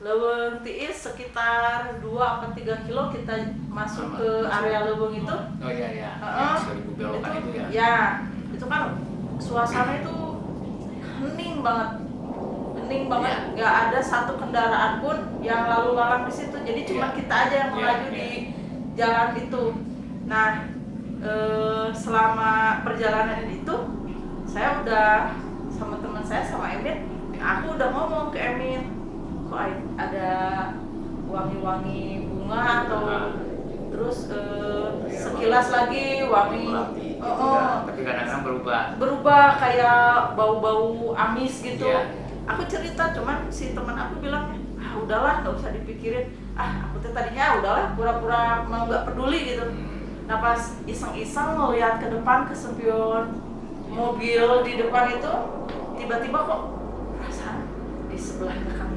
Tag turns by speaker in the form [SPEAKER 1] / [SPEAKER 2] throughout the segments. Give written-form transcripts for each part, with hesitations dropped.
[SPEAKER 1] Leuweung Tiis sekitar 2 atau 3 kilo kita masuk ke area Leuweung itu.
[SPEAKER 2] Oh iya ya, yang 1000 belokan itu ya.
[SPEAKER 1] Ya, itu kan suasana itu hening banget. Hening banget, nggak ada satu kendaraan pun yang lalu lalang di situ. Jadi cuma kita aja yang melaju di jalan itu. Nah, selama perjalanan itu saya udah sama teman saya sama Emin, aku udah ngomong ke Emin, kok ada wangi-wangi bunga atau terus sekilas lagi wangi
[SPEAKER 2] tapi kadang-kadang
[SPEAKER 1] berubah kayak bau-bau amis gitu. Aku cerita, cuman si teman aku bilang, udahlah nggak usah dipikirin, aku tuh tadinya udahlah pura-pura mau nggak peduli gitu. Nah pas iseng-iseng ngeliat ke depan, ke spion mobil di depan itu, tiba-tiba kok perasaan di sebelahnya Kang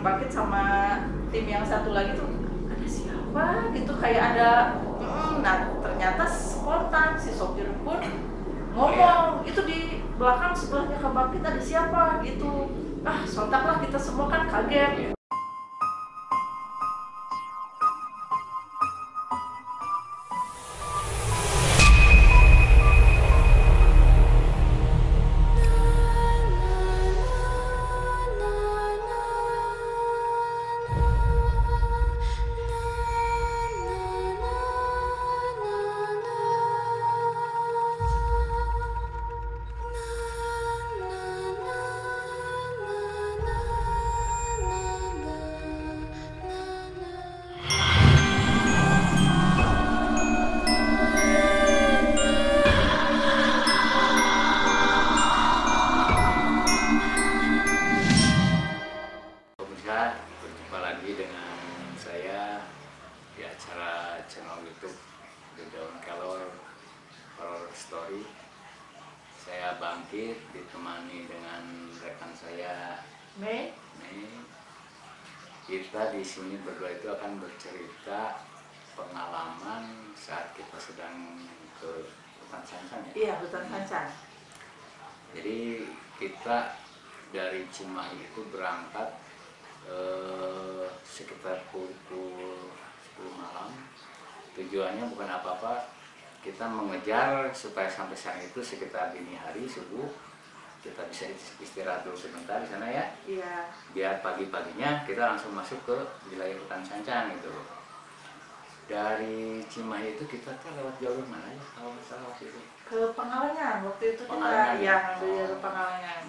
[SPEAKER 1] Bakit sama tim yang satu lagi tuh ada siapa gitu, kayak ada nah ternyata spontan si sopir pun ngomong, itu di belakang sebelahnya Kang Bakit ada siapa gitu. Sontaklah kita semua kan kaget.
[SPEAKER 2] Berjumpa lagi dengan saya di acara channel YouTube The Daun Kelor Horror Story. Saya Bangkit ditemani dengan rekan saya
[SPEAKER 1] Mei.
[SPEAKER 2] Kita di sini berdua itu akan bercerita pengalaman saat kita sedang ke hutan Sancan ya.
[SPEAKER 1] Iya, hutan Sancan.
[SPEAKER 2] Jadi kita dari Cimahi itu berangkat sekitar pukul 10 malam. Tujuannya bukan apa-apa, kita mengejar supaya sampai sana itu sekitar dini hari subuh, kita bisa istirahat dulu sebentar di sana ya.
[SPEAKER 1] Iya.
[SPEAKER 2] Biar pagi-paginya kita langsung masuk ke wilayah hutan Sancan gitu. Dari Cimahi itu kita lewat jalur mana ya kalau nggak salah waktu itu?
[SPEAKER 1] Ke Pangalengan waktu itu kita ngambil ke Pangalengan.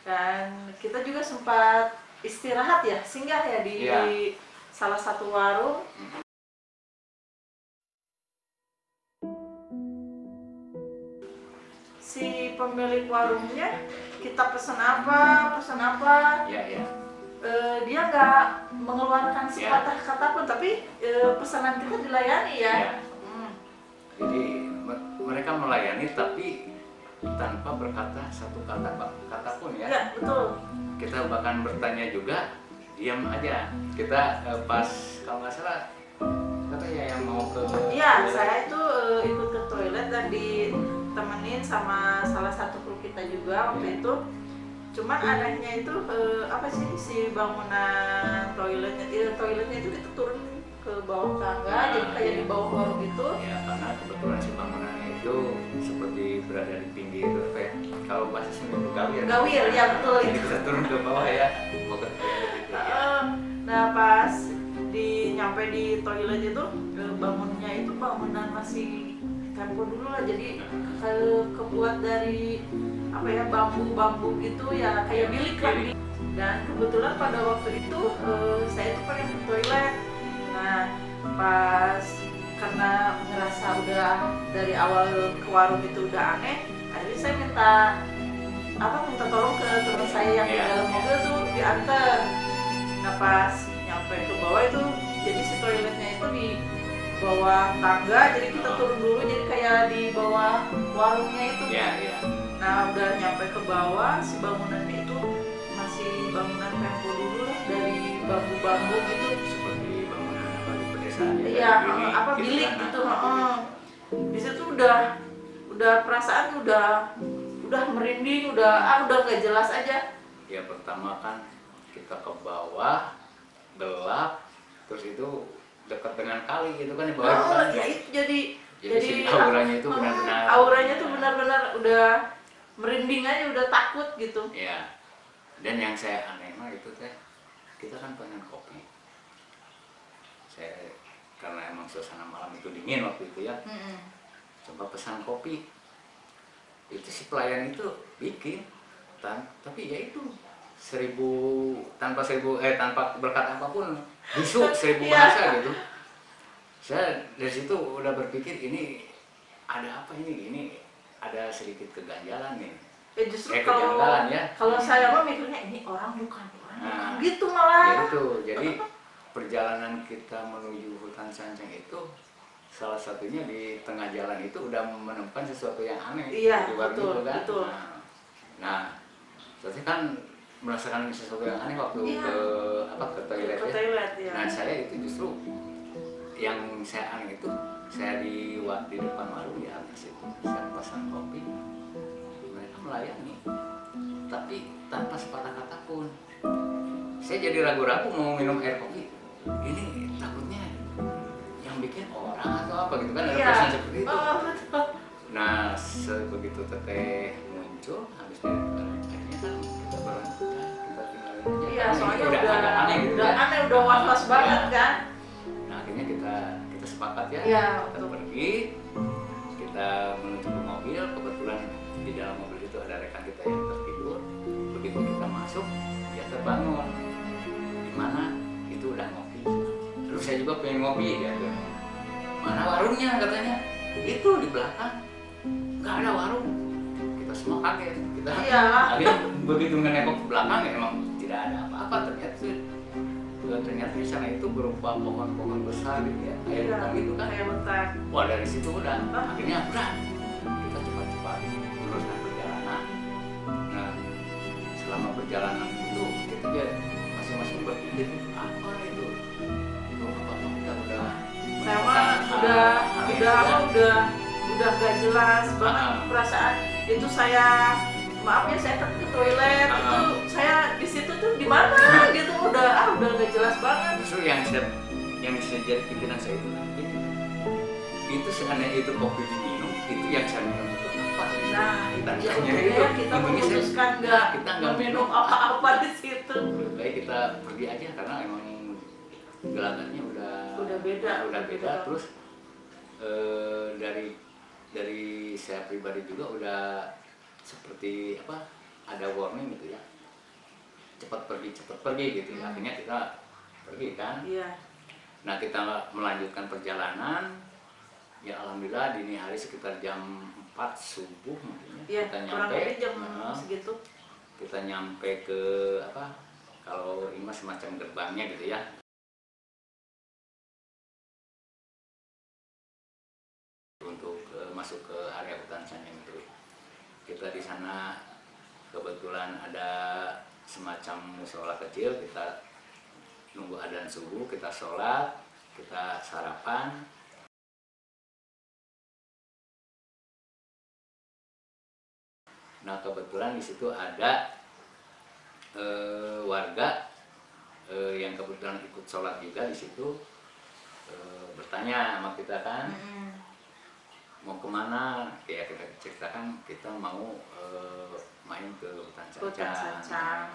[SPEAKER 1] Dan kita juga sempat istirahat ya, singgah ya di salah satu warung. Si pemilik warungnya, kita pesan apa, dia nggak mengeluarkan sepatah kata pun, tapi pesanan kita dilayani ya.
[SPEAKER 2] Jadi mereka melayani tapi tanpa berkata satu kata pun ya.
[SPEAKER 1] Iya, betul.
[SPEAKER 2] Kita bahkan bertanya juga, diam aja. Kita pas kalau nggak salah katanya yang mau ke
[SPEAKER 1] saya itu ikut ke toilet dan ditemenin sama salah satu kru kita juga waktu itu. Cuman anehnya itu si bangunan toiletnya itu kita turun ke bawah tangga, jadi kayak di bawah warung gitu.
[SPEAKER 2] Ya, karena kebetulan si bangunannya itu seperti berada di pinggir kalau bahasa Sunda
[SPEAKER 1] gawir ya, betul.
[SPEAKER 2] Jadi kita turun ke bawah ya, mau ke toilet itu
[SPEAKER 1] Nah pas nyampe di toilet itu, bangunnya itu bangunan masih tempo dulu lah, jadi kebuat dari bambu gitu ya, kayak bilik lah. Dan kebetulan pada waktu itu saya itu pengen ke toilet. Nah pas karena ngerasa udah dari awal ke warung itu udah aneh, akhirnya saya minta tolong ke teman saya yang di dalam mobil tuh diantar. Nah pas nyampe ke bawah itu, jadi si toiletnya itu di bawah tangga, jadi kita turun dulu, jadi kayak di bawah warungnya itu. Nah udah nyampe ke bawah, si bangunannya itu masih bangunan tempo dulu lah, dari bambu-bambu gitu,
[SPEAKER 2] seperti bangunan di pedesaan.
[SPEAKER 1] Iya, bilik gitu. Di situ udah perasaan udah merinding, udah nggak jelas aja.
[SPEAKER 2] Ya pertama kan kita ke bawah gelap, terus itu dekat dengan kali gitu kan di bawah itu kan.
[SPEAKER 1] Ya itu jadi
[SPEAKER 2] si auranya itu benar-benar
[SPEAKER 1] auranya tuh benar-benar udah merinding aja, udah takut gitu.
[SPEAKER 2] Ya. Dan yang saya aneh mah itu teh, kita kan pengen kopi. Saya karena emang suasana malam itu dingin waktu itu ya, coba pesan kopi. Itu si pelayan itu bikin, tapi ya itu tanpa berkata apapun, busuk 1000 bahasa gitu. Saya dari situ udah berpikir ini ada apa ini ada sedikit keganjalan nih.
[SPEAKER 1] Justru kalau saya mah mikirnya ini orang bukan gitu malah.
[SPEAKER 2] Ya itu, jadi perjalanan kita menuju hutan Sancang itu salah satunya di tengah jalan itu udah menemukan sesuatu yang aneh.
[SPEAKER 1] Iya,
[SPEAKER 2] di
[SPEAKER 1] betul,
[SPEAKER 2] itu kan.
[SPEAKER 1] betul.
[SPEAKER 2] Nah, saya kan merasakan sesuatu yang aneh waktu ke toilet.
[SPEAKER 1] Ke toilet ya.
[SPEAKER 2] Nah, saya itu justru yang saya aneh itu saya di depan warung di atas itu saya pesan kopi, mereka melayani tapi tanpa sepatah kata pun. Saya jadi ragu-ragu mau minum air kopi, ini takutnya yang bikin orang atau apa gitu kan, ada perasaan seperti itu. Nah, sebegitu teteh muncul habis dari akhirnya kan kita berangkat, kita tinggalin aja.
[SPEAKER 1] Iya, soalnya
[SPEAKER 2] udah agak aneh gitu
[SPEAKER 1] udah
[SPEAKER 2] kan.
[SPEAKER 1] aneh, udah was-was banget kan.
[SPEAKER 2] Nah, akhirnya kita sepakat ya, kita pergi, kita menuju ke mobil. Kebetulan di dalam mobil itu ada rekan kita yang tertidur. Begitu kita masuk, dia terbangun. Di mana? Itu udah ngopi. Terus saya juga pengen ngopi, dia bilang, mana warungnya katanya? Itu di belakang. Nggak ada warung. Kita semua kaget. Akhirnya begitu menengok ke belakang ya emang tidak ada apa-apa. Ternyata di sana itu berupa pohon-pohon besar gitu ya, kayak hutan gitu kan. Wah, dari situ udah akhirnya kita cepat-cepat meneruskan perjalanan. Nah, selama perjalanan itu kita masing-masing berpikir apa itu kita udah
[SPEAKER 1] udah gak jelas banget perasaan itu. Saya maaf ya, saya ke toilet itu saya di situ tuh di mana gitu, udah gak jelas banget.
[SPEAKER 2] Justru yang jadi pikiran saya itu seandainya itu kopi diminum, itu yang saya minum itu apa?
[SPEAKER 1] Nah, kita memutuskan kita nggak minum apa-apa di situ.
[SPEAKER 2] Lebih baik kita pergi aja karena emang gelagatnya udah beda. Terus dari saya pribadi juga udah seperti apa, ada warning gitu ya, cepat pergi gitu ya. Akhirnya kita pergi kan. Nah, kita melanjutkan perjalanan ya, alhamdulillah dini hari sekitar jam 4 subuh mungkin ya, kita nyampe
[SPEAKER 1] jam segitu.
[SPEAKER 2] Kita nyampe ke kalau ini semacam gerbangnya gitu ya, untuk masuk ke area hutan Sancang itu. Kita di sana kebetulan ada semacam mushola kecil, kita nunggu adzan subuh, kita sholat, kita sarapan. Nah, kebetulan di situ ada warga yang kebetulan ikut sholat juga di situ, bertanya sama kita kan, mau kemana? Ya kita ceritakan kita mau main ke hutan Sancang.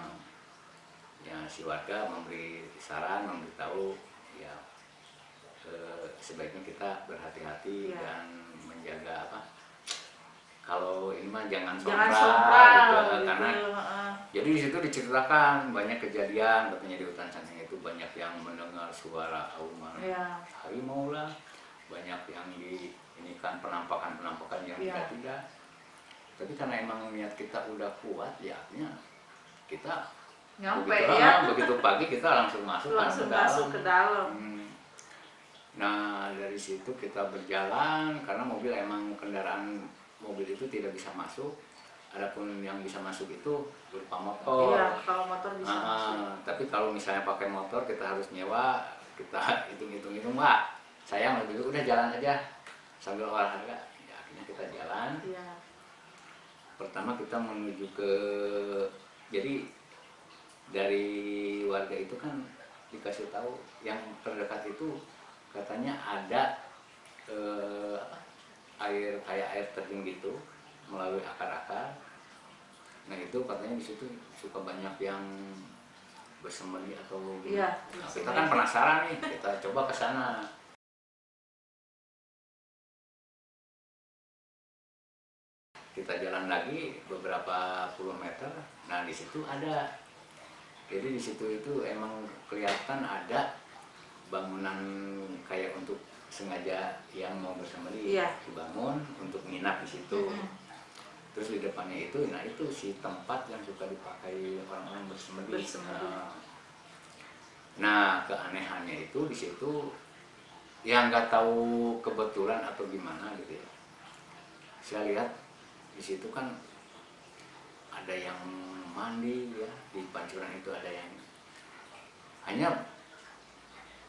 [SPEAKER 2] Ya, si warga memberi saran, memberitahu ya sebaiknya kita berhati-hati dan menjaga kalau ini mah jangan sompral gitu. Karena jadi di situ diceritakan banyak kejadian, katanya di hutan Sancang itu banyak yang mendengar suara auman harimau lah, banyak yang ini kan penampakan yang tidak. Tapi karena emang niat kita udah kuat ya, akhirnya kita
[SPEAKER 1] nyampe
[SPEAKER 2] begitu pagi kita langsung masuk
[SPEAKER 1] ke dalam.
[SPEAKER 2] Nah, dari situ kita berjalan karena kendaraan mobil itu tidak bisa masuk. Adapun yang bisa masuk itu berupa motor.
[SPEAKER 1] Iya, kalau motor bisa masuk.
[SPEAKER 2] Tapi kalau misalnya pakai motor kita harus nyewa, kita hitung Mbak. Sayang lebih udah jalan aja sambil olahraga. Ya, akhirnya kita jalan. Pertama kita menuju ke, jadi dari warga itu kan dikasih tahu yang terdekat itu katanya ada apa, air kayak air terjun gitu melalui akar-akar. Nah itu katanya di situ suka banyak yang bersemedi atau
[SPEAKER 1] Iya,
[SPEAKER 2] nah, kita kan penasaran nih, kita coba ke sana. Kita jalan lagi beberapa puluh meter, nah di situ ada. Jadi di situ itu emang kelihatan ada bangunan kayak untuk sengaja yang mau bersemedi dibangun untuk nginap di situ. Terus di depannya itu, nah itu si tempat yang suka dipakai orang-orang bersemedi. Nah keanehannya itu di situ yang nggak tahu kebetulan atau gimana gitu ya. Saya lihat di situ kan ada yang mandi ya, di pancuran itu ada yang hanya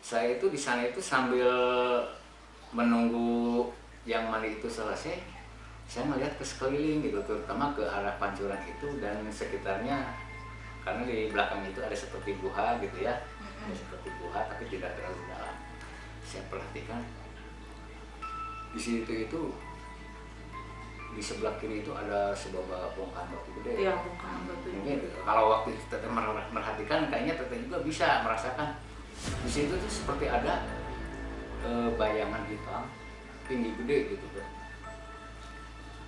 [SPEAKER 2] saya itu di sana itu sambil menunggu yang mandi itu selesai, saya melihat ke sekeliling gitu, terutama ke arah pancuran itu dan sekitarnya, karena di belakang itu ada seperti guha gitu ya, ada seperti guha tapi tidak terlalu dalam. Saya perhatikan di situ itu di sebelah kiri itu ada sebuah bongkahan batu gede.
[SPEAKER 1] Iya, bongkahan batu.
[SPEAKER 2] Mungkin kalau waktu teteh merhatikan kayaknya teteh juga bisa merasakan di situ tuh seperti ada bayangan hitam tinggi gede gitu kan.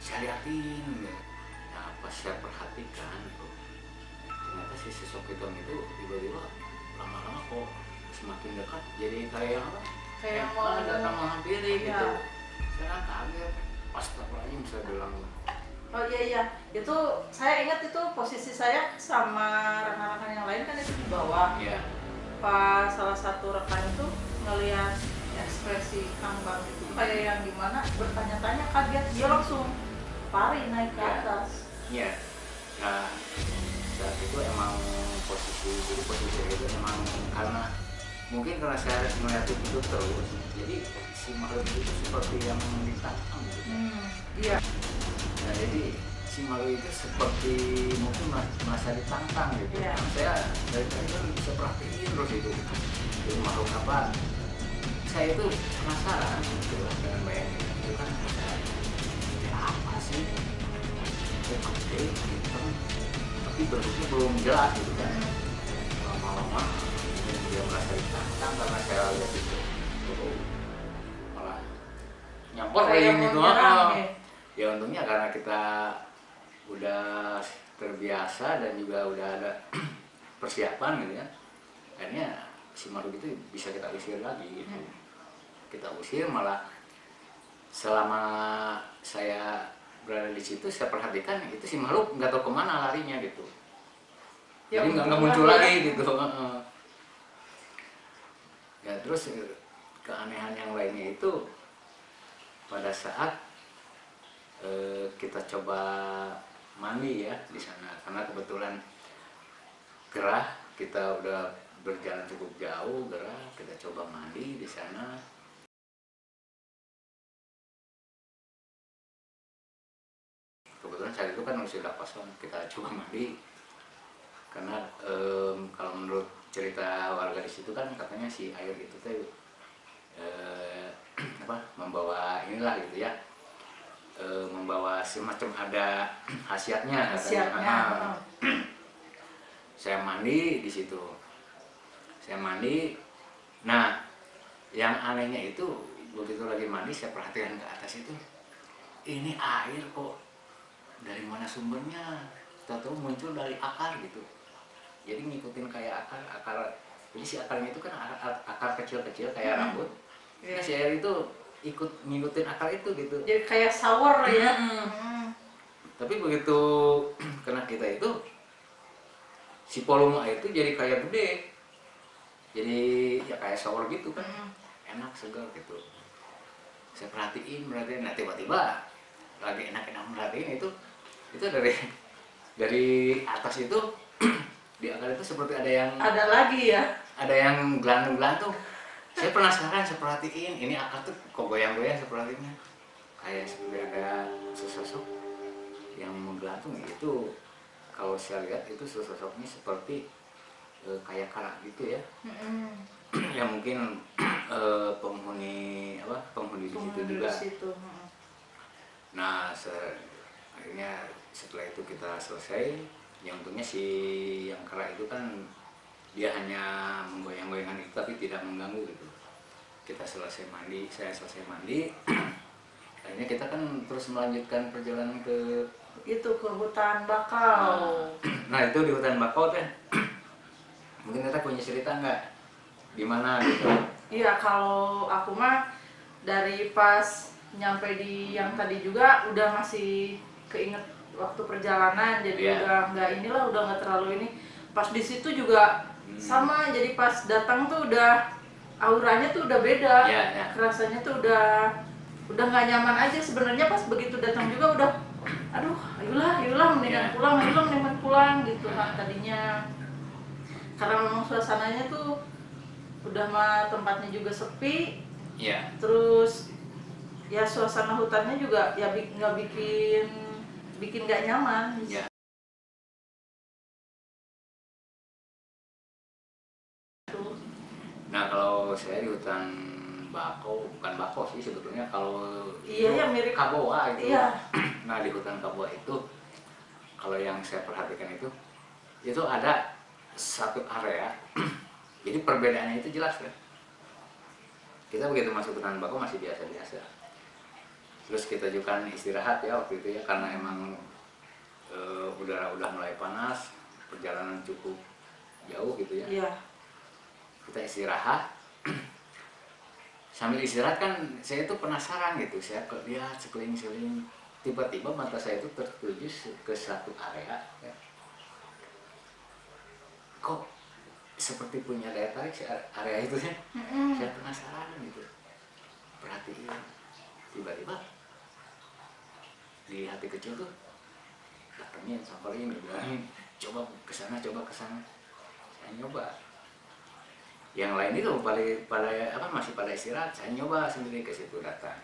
[SPEAKER 2] Saya liatin, nah pas saya perhatikan itu ternyata si sosok hitam itu tiba-tiba lama-lama kok semakin dekat, jadi kayak apa?
[SPEAKER 1] Kayak mau
[SPEAKER 2] datang menghampiri gitu.
[SPEAKER 1] Iya.
[SPEAKER 2] Saya kan kaget. Astagfirullahaladzim, saya bilang.
[SPEAKER 1] Oh iya, itu saya ingat itu posisi saya sama rekan-rekan yang lain kan itu di bawah.
[SPEAKER 2] Iya.
[SPEAKER 1] Pas salah satu rekan itu ngelihat ekspresi Kang Bang itu kayak yang gimana, bertanya-tanya, kaget, dia langsung lari naik ke atas.
[SPEAKER 2] Iya. Nah saat itu emang posisi itu emang karena mungkin karena saya melihat itu terus, jadi si makhluk itu seperti yang ditantang gitu.
[SPEAKER 1] Iya.
[SPEAKER 2] Nah jadi si makhluk itu seperti mungkin merasa ditantang gitu.
[SPEAKER 1] Iya.
[SPEAKER 2] Karena saya dari tadi kan bisa perhatiin terus itu makhluk apa. Saya itu penasaran gitu lah dengan bayangin itu kan ada apa sih? Gede gitu, tapi bentuknya belum jelas gitu kan. Lama-lama dia merasa ditantang karena saya lihat itu malah nyampor kayak gitu. Ya untungnya karena kita udah terbiasa dan juga udah ada persiapan gitu ya, akhirnya si makhluk itu bisa kita usir lagi gitu. Kita usir, malah selama saya berada di situ saya perhatikan itu si makhluk nggak tahu kemana larinya gitu. Jadi nggak muncul lagi gitu. Ya terus keanehan yang lainnya itu pada saat kita coba mandi ya di sana, karena kebetulan gerah, kita udah berjalan cukup jauh, gerah, kita coba mandi di sana. Kebetulan saat itu kan sudah kosong, kita coba mandi karena kalau menurut cerita warga di situ kan katanya si air itu teh membawa inilah gitu ya, membawa semacam ada khasiatnya. Saya mandi di situ, saya mandi. Nah yang anehnya itu begitu lagi mandi saya perhatikan ke atas itu, ini air kok dari mana sumbernya, tahu muncul dari akar gitu. Jadi ngikutin kayak akar, jadi si akarnya itu kan akar kecil-kecil kayak rambut. Nah si air itu ikut ngikutin akar itu gitu.
[SPEAKER 1] Jadi kayak shower ya.
[SPEAKER 2] Tapi begitu kena kita itu, si volume air itu jadi kayak gede. Jadi ya kayak shower gitu kan. Enak, segar gitu. Saya perhatiin, nah tiba-tiba lagi enak-enak merhatiin itu dari atas itu di akar itu seperti ada
[SPEAKER 1] lagi ya,
[SPEAKER 2] ada yang gelantung-gelantung. Saya penasaran, saya perhatiin ini akar tuh kok goyang-goyang, saya perhatiinnya kayak seperti ada sesosok yang menggelantung. Itu kalau saya lihat itu sesosoknya seperti kayak kara gitu ya.
[SPEAKER 1] Mm-mm.
[SPEAKER 2] Ya mungkin penghuni di situ
[SPEAKER 1] Penghuni
[SPEAKER 2] juga.
[SPEAKER 1] di situ. Mm-mm.
[SPEAKER 2] Nah akhirnya setelah itu kita selesai, yang untungnya si yang kara itu kan dia hanya menggoyang-goyangkan itu tapi tidak mengganggu gitu. Kita selesai mandi, saya selesai mandi, akhirnya kita kan terus melanjutkan perjalanan ke
[SPEAKER 1] Itu ke hutan bakau.
[SPEAKER 2] nah itu di hutan bakau teh mungkin kita punya cerita nggak gimana gitu.
[SPEAKER 1] Iya, kalau aku mah dari pas nyampe di yang tadi juga udah masih keinget waktu perjalanan, jadi
[SPEAKER 2] Iya.
[SPEAKER 1] udah nggak terlalu ini. Pas di situ juga sama, jadi pas datang tuh udah auranya tuh udah beda,
[SPEAKER 2] Iya, iya.
[SPEAKER 1] rasanya tuh udah nggak nyaman aja sebenarnya. Pas begitu datang juga udah, aduh, ayolah mendingan
[SPEAKER 2] Iya.
[SPEAKER 1] pulang, ayolah mendingan pulang gitu kan tadinya. Karena memang suasananya tuh udah mah tempatnya juga sepi,
[SPEAKER 2] Iya.
[SPEAKER 1] terus ya suasana hutannya juga ya nggak bikin nggak nyaman.
[SPEAKER 2] Iya. Nah kalau saya di hutan bakau, bukan bakau sih sebetulnya, kalau
[SPEAKER 1] Iya
[SPEAKER 2] itu
[SPEAKER 1] ya mirip.
[SPEAKER 2] Kaboa itu.
[SPEAKER 1] Iya.
[SPEAKER 2] Nah di hutan Kaboa itu kalau yang saya perhatikan itu ada satu area jadi perbedaannya itu jelas kan. Kita begitu masuk hutan bakau masih biasa-biasa, terus kita juga istirahat ya waktu itu ya, karena emang udara udah mulai panas, perjalanan cukup jauh gitu ya.
[SPEAKER 1] Iya.
[SPEAKER 2] Kita istirahat, sambil istirahat kan saya itu penasaran gitu, saya lihat sekeliling-sekeliling, tiba-tiba mata saya itu tertuju ke satu area ya. Kok seperti punya daya tarik si area itu ya. Saya penasaran gitu, perhatiin, tiba-tiba di hati kecil tuh datangnya samperin, bilang coba kesana, saya nyoba. Yang lain itu masih pada istirahat, saya nyoba sendiri ke situ datang.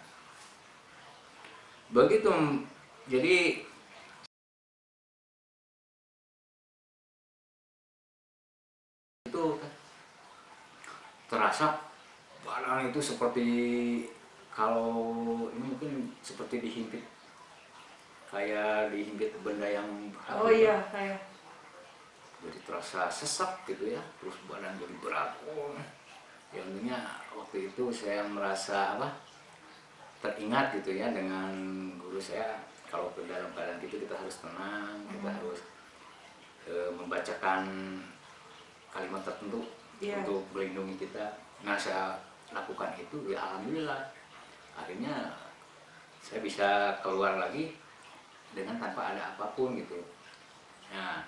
[SPEAKER 2] Begitu jadi itu terasa badan itu seperti, kalau ini mungkin seperti dihimpit, kayak dihimpit benda yang berat.
[SPEAKER 1] Oh iya, kayak
[SPEAKER 2] Jadi terasa sesak gitu ya, terus badan jadi berat. Ya untungnya waktu itu saya merasa teringat gitu ya dengan guru saya, kalau ke dalam keadaan gitu kita harus tenang, kita harus membacakan kalimat tertentu untuk melindungi kita. Nah saya lakukan itu, ya alhamdulillah akhirnya saya bisa keluar lagi dengan tanpa ada apapun gitu. Nah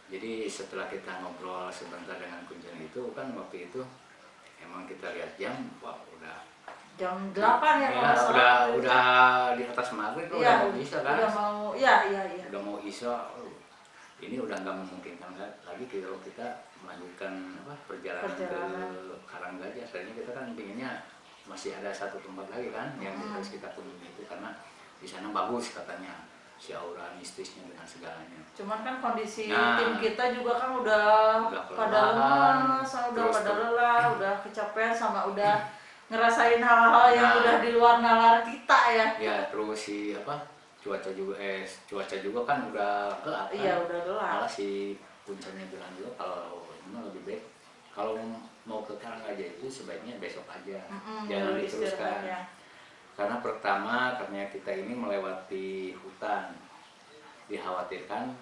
[SPEAKER 2] jadi setelah kita ngobrol sebentar dengan Kunjung itu kan, waktu itu emang kita lihat jam, wah udah
[SPEAKER 1] jam 8 ya kalau salah.
[SPEAKER 2] udah di atas maghrib,
[SPEAKER 1] Iya,
[SPEAKER 2] udah mau isya kan,
[SPEAKER 1] udah mau, iya.
[SPEAKER 2] udah mau isya. Ini udah nggak memungkinkan lagi kalau kita melanjutkan perjalanan ke Karanggajah. Tadinya kita kan pinginnya masih ada satu tempat lagi kan yang harus kita kunjungi itu, karena di sana bagus katanya, si aura mistisnya dengan segalanya.
[SPEAKER 1] Cuman kan kondisi tim kita juga kan udah pada lemas, udah kecapean, sama udah ngerasain hal-hal yang udah di luar nalar kita ya.
[SPEAKER 2] Ya terus si cuaca juga kan udah gelap kan.
[SPEAKER 1] Iya udah gelap.
[SPEAKER 2] Malah si Puncaknya bilang juga kalau ini lebih baik kalau mau ke Karanggajah itu sebaiknya besok aja, jangan diteruskan. Ya. Karena pertama, karena kita ini melewati hutan, dikhawatirkan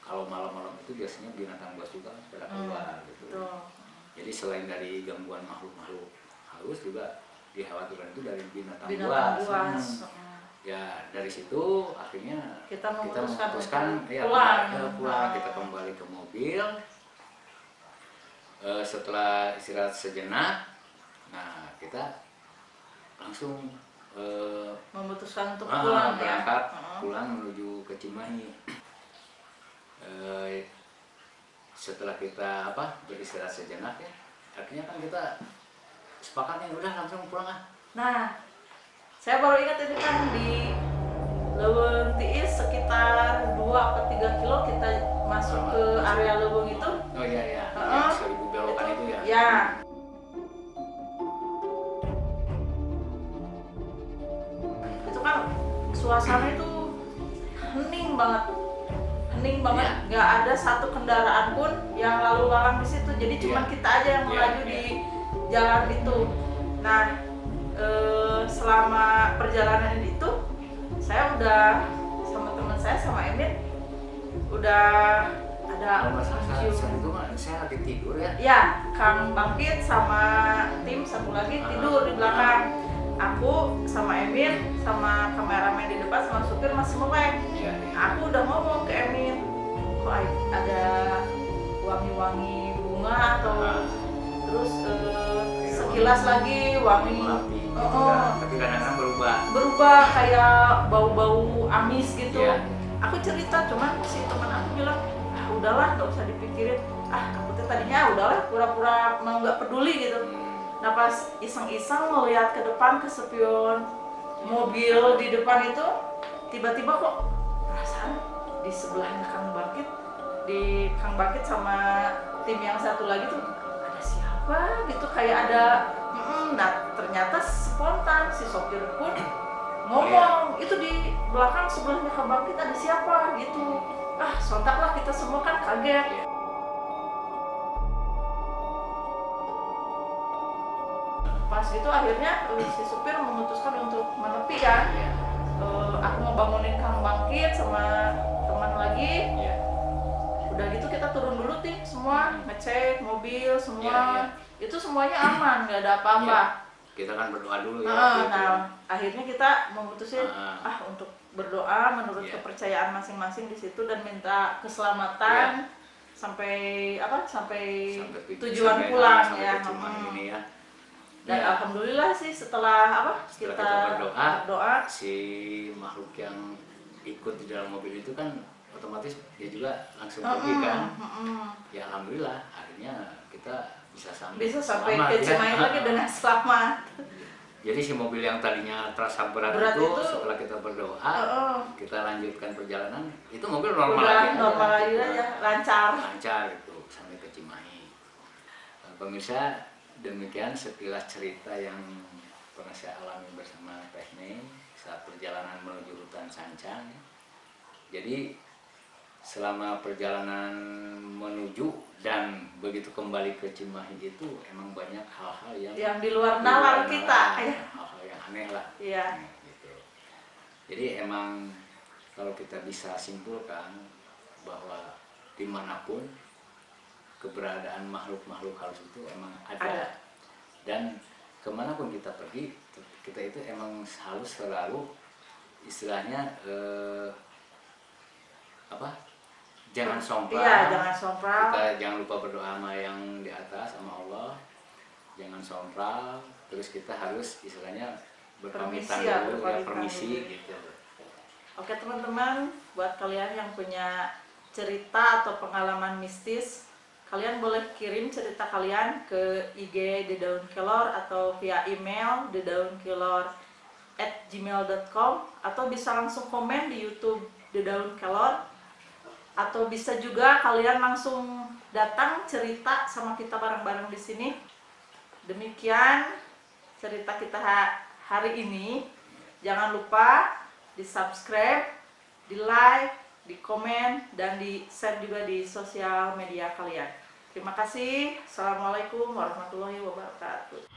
[SPEAKER 2] kalau malam-malam itu biasanya binatang buas juga pada keluar gitu. Jadi selain dari gangguan makhluk-makhluk halus, juga dikhawatirkan itu dari binatang buas. Ya dari situ akhirnya kita memutuskan pulang. Kita kembali ke mobil. Setelah istirahat sejenak, nah kita langsung
[SPEAKER 1] memutuskan untuk
[SPEAKER 2] berangkat pulang menuju ke Cimahi. Setelah kita beristirahat sejenak ya, akhirnya kan kita sepakatnya udah langsung pulang ah.
[SPEAKER 1] Nah, saya baru ingat ini kan di Leuweung Tiis sekitar 2 atau 3 kilo kita masuk ke area Leuweung itu.
[SPEAKER 2] Oh iya.
[SPEAKER 1] suasana itu hening banget,
[SPEAKER 2] Iya.
[SPEAKER 1] nggak ada satu kendaraan pun yang lalu lalang di situ, jadi cuma
[SPEAKER 2] Iya.
[SPEAKER 1] kita aja yang
[SPEAKER 2] Iya,
[SPEAKER 1] melaju
[SPEAKER 2] iya.
[SPEAKER 1] di jalan itu. Nah, selama perjalanan itu saya udah sama teman saya sama Emil udah ada
[SPEAKER 2] Kalau nggak salah
[SPEAKER 1] mencium.
[SPEAKER 2] saat itu kan saya lagi tidur ya.
[SPEAKER 1] Ya, Kang Bangkit sama tim satu lagi tidur di belakang. Aku sama Emil sama kameramen di depan sama supir masih melek.
[SPEAKER 2] Iya.
[SPEAKER 1] Aku udah ngomong ke Emil, kok ada wangi-wangi bunga atau terus sekilas lagi wangi
[SPEAKER 2] Melati gitu
[SPEAKER 1] oh,
[SPEAKER 2] kan. Tapi kadang-kadang
[SPEAKER 1] berubah kayak bau-bau amis gitu.
[SPEAKER 2] Iya.
[SPEAKER 1] Aku cerita, cuman si teman aku bilang, ah udahlah nggak usah dipikirin. Ah aku tuh tadinya udahlah pura-pura mau nggak peduli gitu. Nah pas iseng-iseng melihat ke depan ke spion mobil di depan itu, tiba-tiba kok perasaan di sebelahnya Kang Bangkit sama tim yang satu lagi tuh ada siapa gitu, kayak ada nah ternyata spontan si sopir pun ngomong itu di belakang sebelahnya Kang Bangkit ada siapa gitu. Ah sontak lah kita semua kan kaget. Pas itu akhirnya si supir memutuskan untuk menepi kan. Aku ngebangunin Kang Bangkit sama teman lagi.
[SPEAKER 2] Iya.
[SPEAKER 1] Udah gitu kita turun dulu tim semua ngecek mobil semua.
[SPEAKER 2] Iya.
[SPEAKER 1] Itu semuanya aman, nggak ada apa-apa.
[SPEAKER 2] Kita kan berdoa dulu ya.
[SPEAKER 1] Nah akhirnya kita memutusin untuk berdoa menurut
[SPEAKER 2] Iya.
[SPEAKER 1] kepercayaan masing-masing di situ dan minta keselamatan sampai tujuan
[SPEAKER 2] sampai
[SPEAKER 1] pulang
[SPEAKER 2] sampai
[SPEAKER 1] ya.
[SPEAKER 2] ke Cimahi ini ya.
[SPEAKER 1] Dan
[SPEAKER 2] Ya.
[SPEAKER 1] alhamdulillah sih setelah
[SPEAKER 2] Setelah
[SPEAKER 1] kita
[SPEAKER 2] kita
[SPEAKER 1] berdoa
[SPEAKER 2] si makhluk yang ikut di dalam mobil itu kan otomatis dia juga langsung pergi kan. Ya alhamdulillah akhirnya kita bisa sampai
[SPEAKER 1] ke
[SPEAKER 2] selamat, ya.
[SPEAKER 1] Cimahi lagi dengan selamat.
[SPEAKER 2] Jadi si mobil yang tadinya terasa berat
[SPEAKER 1] Berat
[SPEAKER 2] itu
[SPEAKER 1] itu,
[SPEAKER 2] setelah kita berdoa kita lanjutkan perjalanan, itu mobil normal
[SPEAKER 1] Udah
[SPEAKER 2] lagi
[SPEAKER 1] normal lagi aja,
[SPEAKER 2] lancar gitu sampai ke Cimahi. Pemirsa, demikian sekilas cerita yang pernah saya alami bersama Teh Neng saat perjalanan menuju hutan Sancang. Jadi selama perjalanan menuju dan begitu kembali ke Cimahi itu emang banyak hal-hal yang
[SPEAKER 1] di luar nalar kita.
[SPEAKER 2] hal-hal yang aneh lah.
[SPEAKER 1] Iya.
[SPEAKER 2] Gitu. Jadi emang kalau kita bisa simpulkan bahwa dimanapun keberadaan makhluk-makhluk halus itu emang ada. Dan kemanapun kita pergi, kita itu emang harus selalu istilahnya jangan sompral.
[SPEAKER 1] Iya, jangan sompral.
[SPEAKER 2] Kita jangan lupa berdoa sama yang di atas, sama Allah. Jangan sompral. Terus kita harus istilahnya berpamitan dulu, permisi gitu.
[SPEAKER 1] Oke teman-teman, buat kalian yang punya cerita atau pengalaman mistis, kalian boleh kirim cerita kalian ke IG The Daun Kelor atau via email thedaunkelor@gmail.com atau bisa langsung komen di YouTube The Daun Kelor, atau bisa juga kalian langsung datang cerita sama kita bareng-bareng di sini. Demikian cerita kita hari ini. Jangan lupa di-subscribe, di-like, di-komen, dan di-share juga di sosial media kalian. Terima kasih. Assalamualaikum warahmatullahi wabarakatuh.